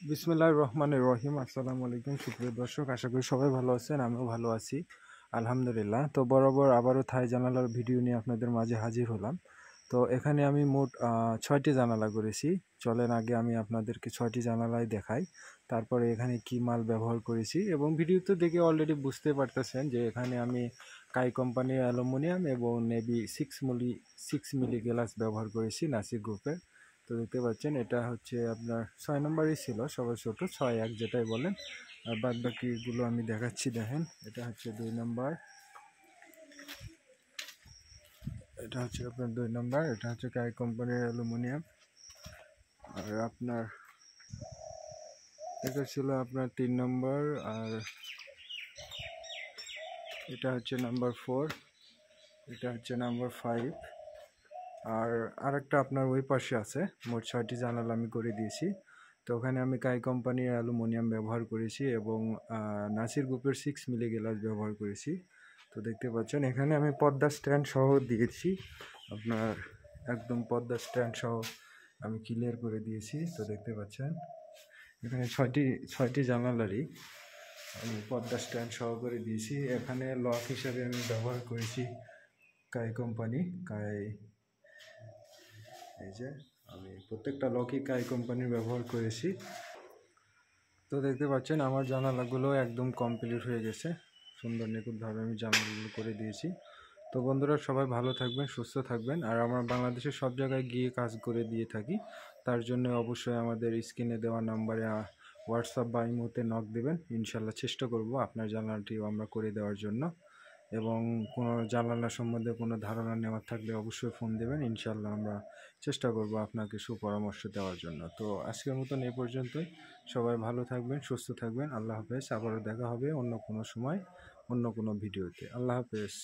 বিসমিল্লাহির রহমানির রহিম। আসসালামু আলাইকুম সুপ্রিয় দর্শক, আশা করি সবাই ভালো আছেন। আমিও ভালো আছি আলহামদুলিল্লাহ। তো বরাবর আবারও থাই জানালার ভিডিও নিয়ে আপনাদের মাঝে হাজির হলাম। তো এখানে আমি মোট 6টি জানালা করেছি। চলেন আগে আমি আপনাদেরকে 6টি জানালাই দেখাই, তারপরে এখানে কি মাল ব্যবহার করেছি। এবং ভিডিওতে দেখে অলরেডি বুঝতে পারতেছেন যে এখানে আমি কাই কোম্পানির অ্যালুমিনিয়াম এবং নেভি 6 মিলি গ্লাস ব্যবহার করেছি নাসির গ্রুপের। তো দেখতে পাচ্ছেন এটা হচ্ছে আপনার 6 নম্বরই ছিল, সবাই ছোটো 6-1 যেটাই বলেন। আর বাদ বাকিগুলো আমি দেখাচ্ছি, দেখেন এটা হচ্ছে 2 নম্বর, এটা হচ্ছে আপনার 2 নম্বর, এটা হচ্ছে কাই কোম্পানির অ্যালুমিনিয়াম। আর আপনার এটা ছিল আপনার 3 নম্বর, আর এটা হচ্ছে নাম্বার 4, এটা হচ্ছে নাম্বার 5। আর আরেকটা আপনার ওই পাশে আছে। মোট 6টি জানালা আমি করে দিয়েছি। তো ওখানে আমি কাই কোম্পানির অ্যালুমিনিয়াম ব্যবহার করেছি এবং নাসির গ্রুপের 6 মিলি গ্লাস ব্যবহার করেছি। তো দেখতে পাচ্ছেন এখানে আমি পর্দা স্ট্যান্ড সহ দিয়েছি, আপনার একদম পর্দা স্ট্যান্ড সহ আমি ক্লিয়ার করে দিয়েছি। তো দেখতে পাচ্ছেন এখানে ছয়টি জানালারই আমি পর্দা স্ট্যান্ড সহ করে দিয়েছি। এখানে লক হিসাবে আমি ব্যবহার করেছি কাই কোম্পানি, এই যে আমি প্রত্যেকটা লকই কাই কোম্পানির ব্যবহার করেছি। তো দেখতে পাচ্ছেন আমার জানালাগুলো একদম কমপ্লিট হয়ে গেছে, সুন্দর নিখুঁতভাবে আমি জানালাগুলো করে দিয়েছি। তো বন্ধুরা সবাই ভালো থাকবেন, সুস্থ থাকবেন। আর আমরা বাংলাদেশের সব জায়গায় গিয়ে কাজ করে দিয়ে থাকি। তার জন্য অবশ্যই আমাদের স্ক্রিনে দেওয়া নাম্বারে হোয়াটসঅ্যাপ বা ইমোতে নক দেবেন। ইনশাল্লাহ চেষ্টা করব আপনার জানালাটিও আমরা করে দেওয়ার জন্য। এবং কোনো জানালা সম্বন্ধে কোনো ধারণা নেওয়ার থাকলে অবশ্যই ফোন দেবেন, ইনশাল্লাহ আমরা চেষ্টা করব আপনাকে সুপরামর্শ দেওয়ার জন্য। তো আজকের মতন এই পর্যন্তই। সবাই ভালো থাকবেন, সুস্থ থাকবেন। আল্লাহ হাফেজ। আবারও দেখা হবে অন্য কোনো সময়, অন্য কোনো ভিডিওতে। আল্লাহ হাফেজ।